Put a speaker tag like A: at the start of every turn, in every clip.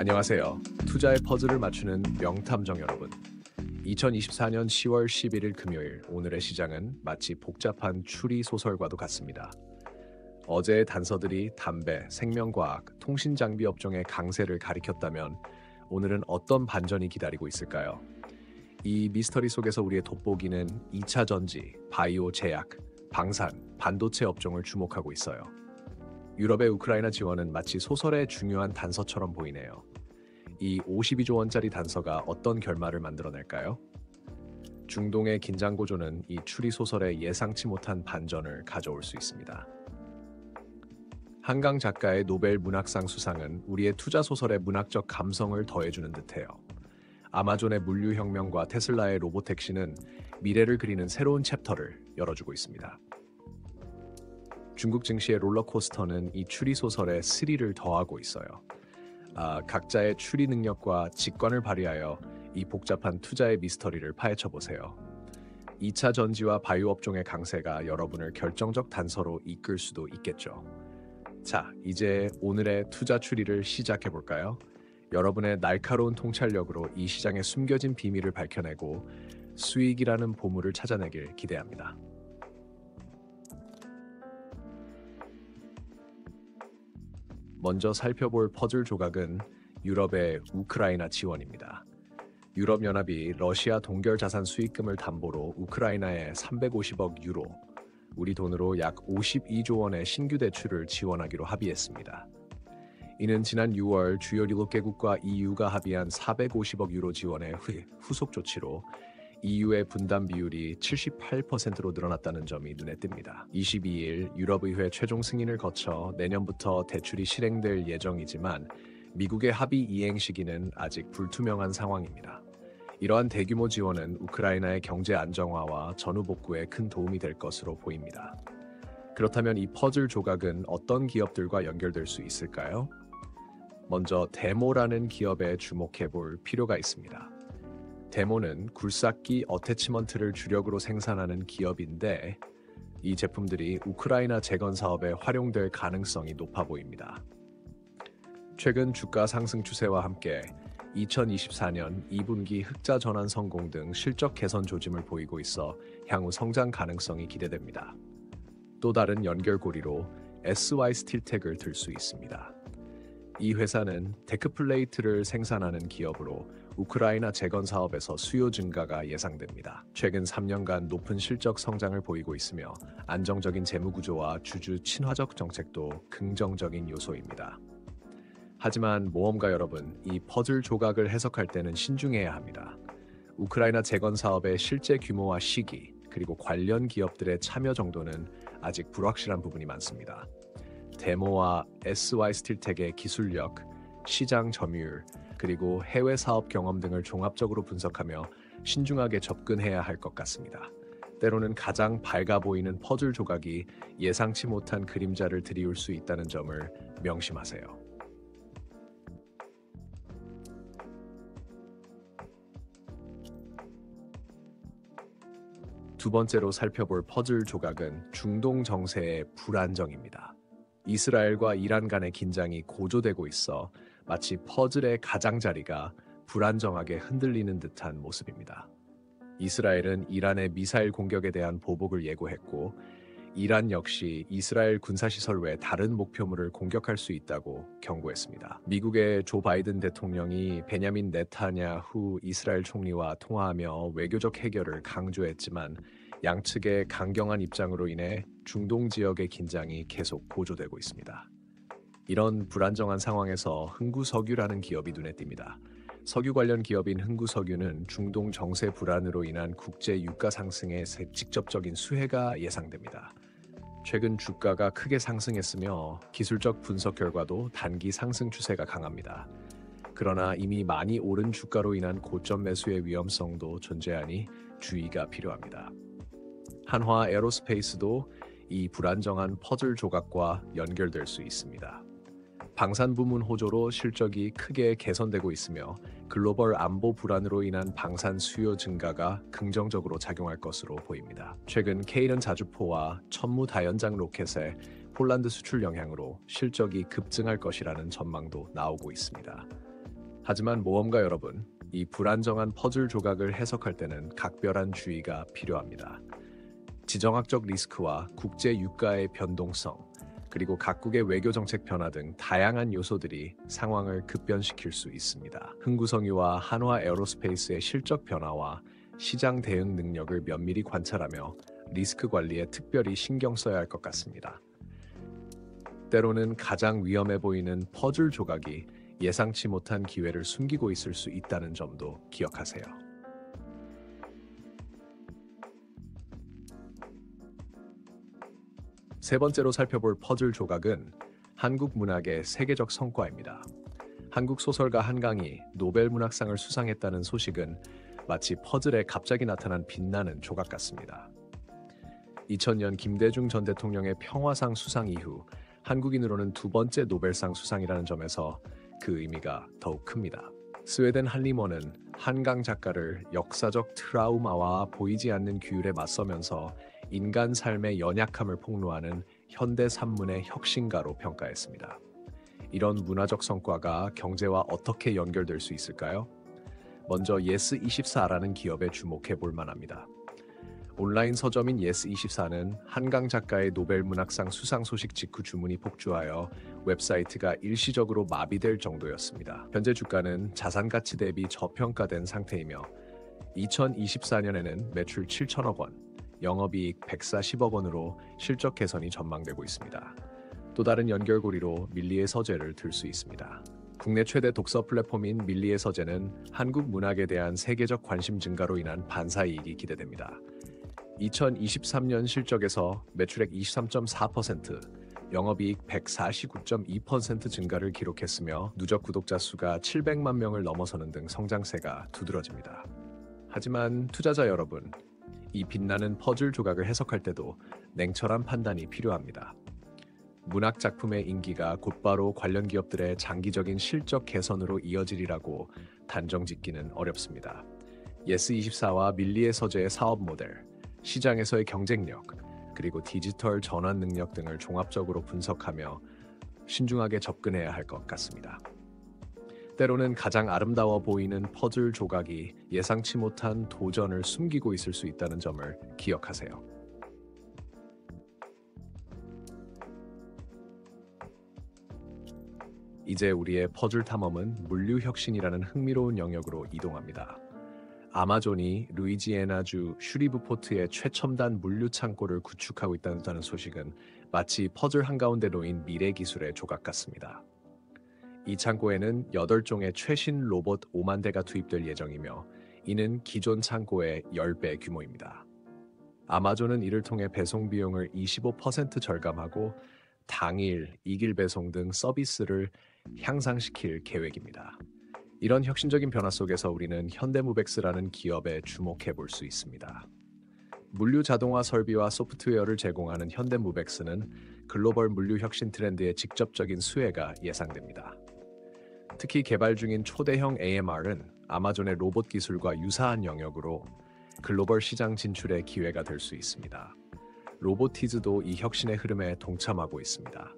A: 안녕하세요. 투자의 퍼즐을 맞추는 명탐정 여러분. 2024년 10월 11일 금요일 오늘의 시장은 마치 복잡한 추리 소설과도 같습니다. 어제의 단서들이 담배, 생명과학, 통신장비 업종의 강세를 가리켰다면 오늘은 어떤 반전이 기다리고 있을까요? 이 미스터리 속에서 우리의 돋보기는 2차 전지, 바이오 제약, 방산, 반도체 업종을 주목하고 있어요. 유럽의 우크라이나 지원은 마치 소설의 중요한 단서처럼 보이네요. 이 52조 원짜리 단서가 어떤 결말을 만들어낼까요? 중동의 긴장 고조는 이 추리 소설의 예상치 못한 반전을 가져올 수 있습니다. 한강 작가의 노벨 문학상 수상은 우리의 투자 소설의 문학적 감성을 더해주는 듯해요. 아마존의 물류혁명과 테슬라의 로보택시는 미래를 그리는 새로운 챕터를 열어주고 있습니다. 중국 증시의 롤러코스터는 이 추리 소설의 스릴을 더하고 있어요. 각자의 추리 능력과 직관을 발휘하여 이 복잡한 투자의 미스터리를 파헤쳐 보세요. 2차 전지와 바이오 업종의 강세가 여러분을 결정적 단서로 이끌 수도 있겠죠. 자, 이제 오늘의 투자 추리를 시작해 볼까요? 여러분의 날카로운 통찰력으로 이 시장의 숨겨진 비밀을 밝혀내고 수익이라는 보물을 찾아내길 기대합니다. 먼저 살펴볼 퍼즐 조각은 유럽의 우크라이나 지원입니다. 유럽연합이 러시아 동결 자산 수익금을 담보로 우크라이나에 350억 유로, 우리 돈으로 약 52조 원의 신규 대출을 지원하기로 합의했습니다. 이는 지난 6월 주요 7개국과 EU가 합의한 450억 유로 지원의 후속 조치로 EU의 분담 비율이 78%로 늘어났다는 점이 눈에 띕니다. 22일 유럽의회 최종 승인을 거쳐 내년부터 대출이 실행될 예정이지만 미국의 합의 이행 시기는 아직 불투명한 상황입니다. 이러한 대규모 지원은 우크라이나의 경제 안정화와 전후 복구에 큰 도움이 될 것으로 보입니다. 그렇다면 이 퍼즐 조각은 어떤 기업들과 연결될 수 있을까요? 먼저 데모라는 기업에 주목해 볼 필요가 있습니다. 데모는 굴삭기 어태치먼트를 주력으로 생산하는 기업인데 이 제품들이 우크라이나 재건 사업에 활용될 가능성이 높아 보입니다. 최근 주가 상승 추세와 함께 2024년 2분기 흑자 전환 성공 등 실적 개선 조짐을 보이고 있어 향후 성장 가능성이 기대됩니다. 또 다른 연결고리로 SY스틸텍을 들 수 있습니다. 이 회사는 데크플레이트를 생산하는 기업으로 우크라이나 재건 사업에서 수요 증가가 예상됩니다. 최근 3년간 높은 실적 성장을 보이고 있으며 안정적인 재무 구조와 주주 친화적 정책도 긍정적인 요소입니다. 하지만 모험가 여러분, 이 퍼즐 조각을 해석할 때는 신중해야 합니다. 우크라이나 재건 사업의 실제 규모와 시기, 그리고 관련 기업들의 참여 정도는 아직 불확실한 부분이 많습니다. 데모와 SY스틸텍의 기술력, 시장 점유율, 그리고 해외 사업 경험 등을 종합적으로 분석하며 신중하게 접근해야 할 것 같습니다. 때로는 가장 밝아 보이는 퍼즐 조각이 예상치 못한 그림자를 드리울 수 있다는 점을 명심하세요. 두 번째로 살펴볼 퍼즐 조각은 중동 정세의 불안정입니다. 이스라엘과 이란 간의 긴장이 고조되고 있어 마치 퍼즐의 가장자리가 불안정하게 흔들리는 듯한 모습입니다. 이스라엘은 이란의 미사일 공격에 대한 보복을 예고했고 이란 역시 이스라엘 군사시설 외 다른 목표물을 공격할 수 있다고 경고했습니다. 미국의 조 바이든 대통령이 베냐민 네타냐후 이스라엘 총리와 통화하며 외교적 해결을 강조했지만 양측의 강경한 입장으로 인해 중동 지역의 긴장이 계속 고조되고 있습니다. 이런 불안정한 상황에서 흥구석유라는 기업이 눈에 띕니다. 석유 관련 기업인 흥구석유는 중동 정세 불안으로 인한 국제 유가 상승의 직접적인 수혜가 예상됩니다. 최근 주가가 크게 상승했으며 기술적 분석 결과도 단기 상승 추세가 강합니다. 그러나 이미 많이 오른 주가로 인한 고점 매수의 위험성도 존재하니 주의가 필요합니다. 한화 에어로스페이스도 이 불안정한 퍼즐 조각과 연결될 수 있습니다. 방산 부문 호조로 실적이 크게 개선되고 있으며 글로벌 안보 불안으로 인한 방산 수요 증가가 긍정적으로 작용할 것으로 보입니다. 최근 케이런 자주포와 천무 다연장 로켓의 폴란드 수출 영향으로 실적이 급증할 것이라는 전망도 나오고 있습니다. 하지만 모험가 여러분, 이 불안정한 퍼즐 조각을 해석할 때는 각별한 주의가 필요합니다. 지정학적 리스크와 국제 유가의 변동성, 그리고 각국의 외교 정책 변화 등 다양한 요소들이 상황을 급변시킬 수 있습니다. 흥구성유와 한화 에어로스페이스의 실적 변화와 시장 대응 능력을 면밀히 관찰하며 리스크 관리에 특별히 신경 써야 할 것 같습니다. 때로는 가장 위험해 보이는 퍼즐 조각이 예상치 못한 기회를 숨기고 있을 수 있다는 점도 기억하세요. 세 번째로 살펴볼 퍼즐 조각은 한국 문학의 세계적 성과입니다. 한국 소설가 한강이 노벨 문학상을 수상했다는 소식은 마치 퍼즐에 갑자기 나타난 빛나는 조각 같습니다. 2000년 김대중 전 대통령의 평화상 수상 이후 한국인으로는 두 번째 노벨상 수상이라는 점에서 그 의미가 더욱 큽니다. 스웨덴 한리머는 한강 작가를 역사적 트라우마와 보이지 않는 규율에 맞서면서 인간 삶의 연약함을 폭로하는 현대 산문의 혁신가로 평가했습니다. 이런 문화적 성과가 경제와 어떻게 연결될 수 있을까요? 먼저 예스24라는 기업에 주목해 볼 만합니다. 온라인 서점인 예스24는 한강 작가의 노벨 문학상 수상 소식 직후 주문이 폭주하여 웹사이트가 일시적으로 마비될 정도였습니다. 현재 주가는 자산 가치 대비 저평가된 상태이며 2024년에는 매출 7천억 원, 영업이익 140억 원으로 실적 개선이 전망되고 있습니다. 또 다른 연결고리로 밀리의 서재를 들 수 있습니다. 국내 최대 독서 플랫폼인 밀리의 서재는 한국 문학에 대한 세계적 관심 증가로 인한 반사이익이 기대됩니다. 2023년 실적에서 매출액 23.4%, 영업이익 149.2% 증가를 기록했으며 누적 구독자 수가 700만 명을 넘어서는 등 성장세가 두드러집니다. 하지만 투자자 여러분, 이 빛나는 퍼즐 조각을 해석할 때도 냉철한 판단이 필요합니다. 문학 작품의 인기가 곧바로 관련 기업들의 장기적인 실적 개선으로 이어지리라고 단정짓기는 어렵습니다. 예스24와 밀리의 서재의 사업 모델, 시장에서의 경쟁력, 그리고 디지털 전환 능력 등을 종합적으로 분석하며 신중하게 접근해야 할 것 같습니다. 때로는 가장 아름다워 보이는 퍼즐 조각이 예상치 못한 도전을 숨기고 있을 수 있다는 점을 기억하세요. 이제 우리의 퍼즐 탐험은 물류 혁신이라는 흥미로운 영역으로 이동합니다. 아마존이 루이지애나주 슈리브포트의 최첨단 물류 창고를 구축하고 있다는 소식은 마치 퍼즐 한가운데 놓인 미래 기술의 조각 같습니다. 이 창고에는 8종의 최신 로봇 5만 대가 투입될 예정이며 이는 기존 창고의 10배 규모입니다. 아마존은 이를 통해 배송 비용을 25% 절감하고 당일, 이길 배송 등 서비스를 향상시킬 계획입니다. 이런 혁신적인 변화 속에서 우리는 현대무백스라는 기업에 주목해 볼 수 있습니다. 물류 자동화 설비와 소프트웨어를 제공하는 현대무백스는 글로벌 물류 혁신 트렌드의 직접적인 수혜가 예상됩니다. 특히 개발 중인 초대형 AMR은 아마존의 로봇 기술과 유사한 영역으로 글로벌 시장 진출의 기회가 될 수 있습니다. 로보티즈도 이 혁신의 흐름에 동참하고 있습니다.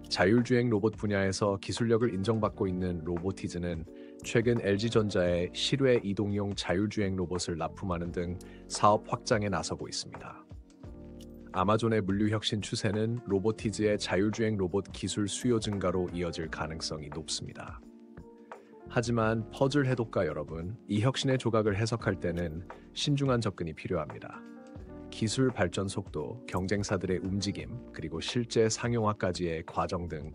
A: 자율주행 로봇 분야에서 기술력을 인정받고 있는 로보티즈는 최근 LG전자의 실외 이동용 자율주행 로봇을 납품하는 등 사업 확장에 나서고 있습니다. 아마존의 물류 혁신 추세는 로보티즈의 자율주행 로봇 기술 수요 증가로 이어질 가능성이 높습니다. 하지만 퍼즐 해독가 여러분, 이 혁신의 조각을 해석할 때는 신중한 접근이 필요합니다. 기술 발전 속도, 경쟁사들의 움직임, 그리고 실제 상용화까지의 과정 등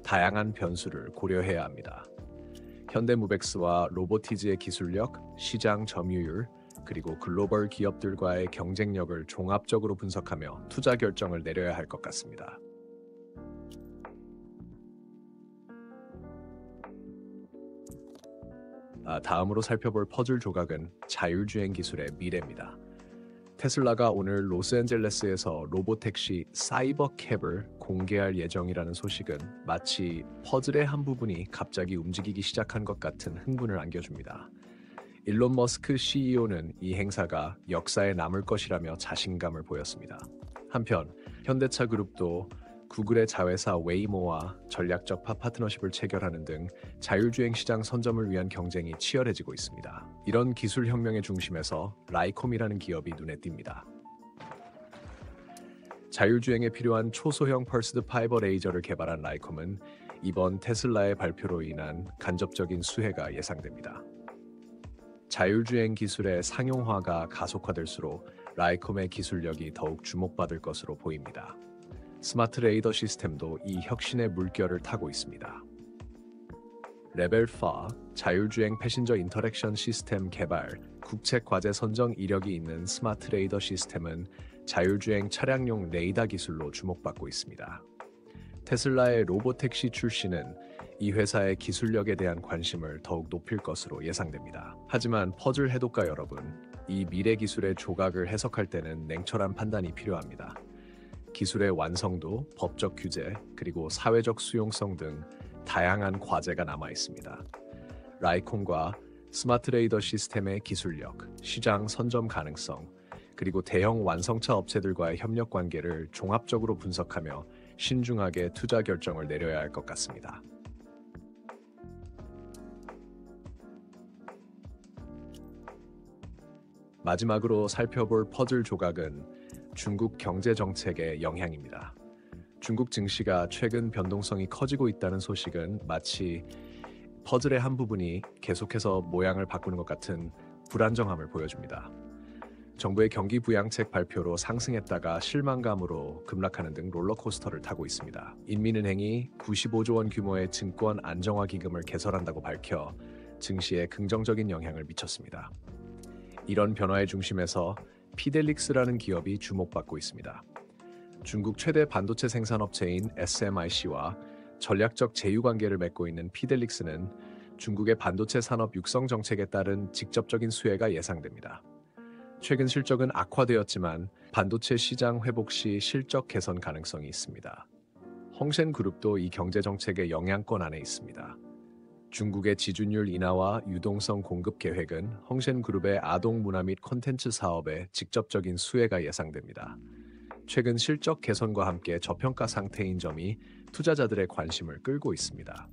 A: 다양한 변수를 고려해야 합니다. 현대무백스와 로보티즈의 기술력, 시장 점유율, 그리고 글로벌 기업들과의 경쟁력을 종합적으로 분석하며 투자 결정을 내려야 할 것 같습니다. 다음으로 살펴볼 퍼즐 조각은 자율주행 기술의 미래입니다. 테슬라가 오늘 로스앤젤레스에서 로보택시 사이버캡을 공개할 예정이라는 소식은 마치 퍼즐의 한 부분이 갑자기 움직이기 시작한 것 같은 흥분을 안겨줍니다. 일론 머스크 CEO는 이 행사가 역사에 남을 것이라며 자신감을 보였습니다. 한편 현대차 그룹도 구글의 자회사 웨이모와 전략적 파트너십을 체결하는 등 자율주행 시장 선점을 위한 경쟁이 치열해지고 있습니다. 이런 기술 혁명의 중심에서 라이콤이라는 기업이 눈에 띕니다. 자율주행에 필요한 초소형 펄스드 파이버 레이저를 개발한 라이콤은 이번 테슬라의 발표로 인한 간접적인 수혜가 예상됩니다. 자율주행 기술의 상용화가 가속화될수록 라이콤의 기술력이 더욱 주목받을 것으로 보입니다. 스마트 레이더 시스템도 이 혁신의 물결을 타고 있습니다. 레벨 4 자율주행 패신저 인터랙션 시스템 개발 국책 과제 선정 이력이 있는 스마트 레이더 시스템은 자율주행 차량용 레이더 기술로 주목받고 있습니다. 테슬라의 로보택시 출시는 이 회사의 기술력에 대한 관심을 더욱 높일 것으로 예상됩니다. 하지만 퍼즐 해독가 여러분, 이 미래 기술의 조각을 해석할 때는 냉철한 판단이 필요합니다. 기술의 완성도, 법적 규제, 그리고 사회적 수용성 등 다양한 과제가 남아 있습니다. 라이콤과 스마트 레이더 시스템의 기술력, 시장 선점 가능성, 그리고 대형 완성차 업체들과의 협력 관계를 종합적으로 분석하며 신중하게 투자 결정을 내려야 할 것 같습니다. 마지막으로 살펴볼 퍼즐 조각은 중국 경제 정책의 영향입니다. 중국 증시가 최근 변동성이 커지고 있다는 소식은 마치 퍼즐의 한 부분이 계속해서 모양을 바꾸는 것 같은 불안정함을 보여줍니다. 정부의 경기 부양책 발표로 상승했다가 실망감으로 급락하는 등 롤러코스터를 타고 있습니다. 인민은행이 95조 원 규모의 증권 안정화 기금을 개설한다고 밝혀 증시에 긍정적인 영향을 미쳤습니다. 이런 변화의 중심에서 피델릭스라는 기업이 주목받고 있습니다. 중국 최대 반도체 생산업체인 SMIC와 전략적 제휴 관계를 맺고 있는 피델릭스는 중국의 반도체 산업 육성 정책에 따른 직접적인 수혜가 예상됩니다. 최근 실적은 악화되었지만 반도체 시장 회복 시 실적 개선 가능성이 있습니다. 헝센그룹도 이 경제 정책의 영향권 안에 있습니다. 중국의 지준율 인하와 유동성 공급 계획은 헝센그룹의 아동 문화 및 콘텐츠 사업에 직접적인 수혜가 예상됩니다. 최근 실적 개선과 함께 저평가 상태인 점이 투자자들의 관심을 끌고 있습니다.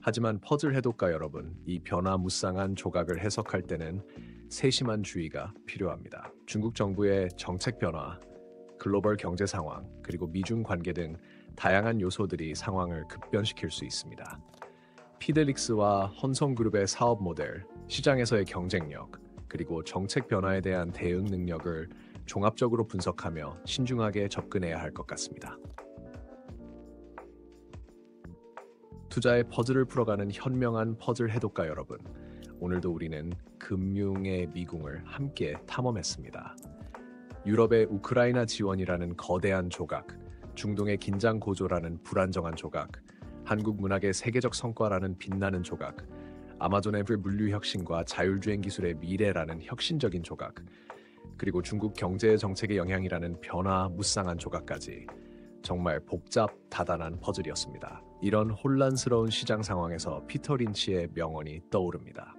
A: 하지만 퍼즐 해독가 여러분, 이 변화무쌍한 조각을 해석할 때는 세심한 주의가 필요합니다. 중국 정부의 정책 변화, 글로벌 경제 상황, 그리고 미중 관계 등 다양한 요소들이 상황을 급변시킬 수 있습니다. 피델릭스와 헌성그룹의 사업 모델, 시장에서의 경쟁력, 그리고 정책 변화에 대한 대응 능력을 종합적으로 분석하며 신중하게 접근해야 할 것 같습니다. 투자의 퍼즐을 풀어가는 현명한 퍼즐 해독가 여러분, 오늘도 우리는 금융의 미궁을 함께 탐험했습니다. 유럽의 우크라이나 지원이라는 거대한 조각, 중동의 긴장 고조라는 불안정한 조각, 한국 문학의 세계적 성과라는 빛나는 조각, 아마존의 물류 혁신과 자율주행 기술의 미래라는 혁신적인 조각, 그리고 중국 경제 정책의 영향이라는 변화무쌍한 조각까지 정말 복잡 다단한 퍼즐이었습니다. 이런 혼란스러운 시장 상황에서 피터 린치의 명언이 떠오릅니다.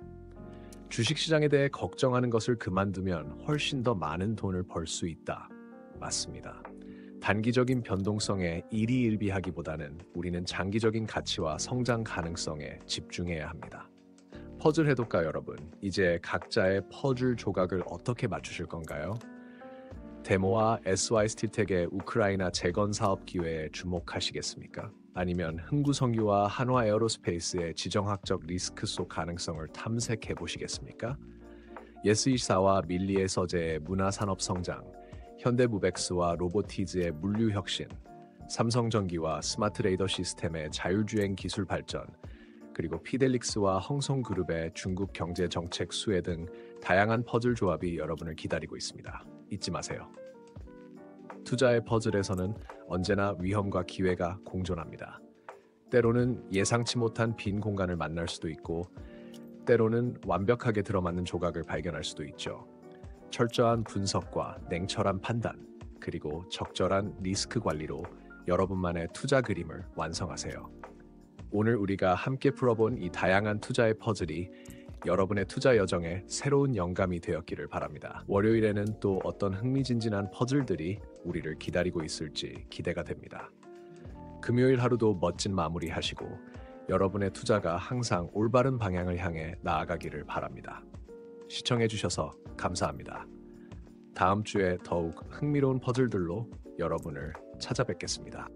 A: 주식시장에 대해 걱정하는 것을 그만두면 훨씬 더 많은 돈을 벌 수 있다. 맞습니다. 단기적인 변동성에 일희일비하기보다는 우리는 장기적인 가치와 성장 가능성에 집중해야 합니다. 퍼즐 해독가 여러분, 이제 각자의 퍼즐 조각을 어떻게 맞추실 건가요? 데모와 SY스틸텍의 우크라이나 재건 사업 기회에 주목하시겠습니까? 아니면 흥구석유와 한화에어로스페이스의 지정학적 리스크 속 가능성을 탐색해 보시겠습니까? 예스24와 밀리의 서재의 문화산업 성장, 현대무백스와 로보티즈의 물류 혁신, 삼성전기와 스마트 레이더 시스템의 자율주행 기술 발전, 그리고 피델릭스와 헝성그룹의 중국 경제 정책 수혜 등 다양한 퍼즐 조합이 여러분을 기다리고 있습니다. 잊지 마세요. 투자의 퍼즐에서는 언제나 위험과 기회가 공존합니다. 때로는 예상치 못한 빈 공간을 만날 수도 있고, 때로는 완벽하게 들어맞는 조각을 발견할 수도 있죠. 철저한 분석과 냉철한 판단, 그리고 적절한 리스크 관리로 여러분만의 투자 그림을 완성하세요. 오늘 우리가 함께 풀어본 이 다양한 투자의 퍼즐이 여러분의 투자 여정에 새로운 영감이 되었기를 바랍니다. 월요일에는 또 어떤 흥미진진한 퍼즐들이 우리를 기다리고 있을지 기대가 됩니다. 금요일 하루도 멋진 마무리 하시고 여러분의 투자가 항상 올바른 방향을 향해 나아가기를 바랍니다. 시청해주셔서 감사합니다. 다음 주에 더욱 흥미로운 퍼즐들로 여러분을 찾아뵙겠습니다.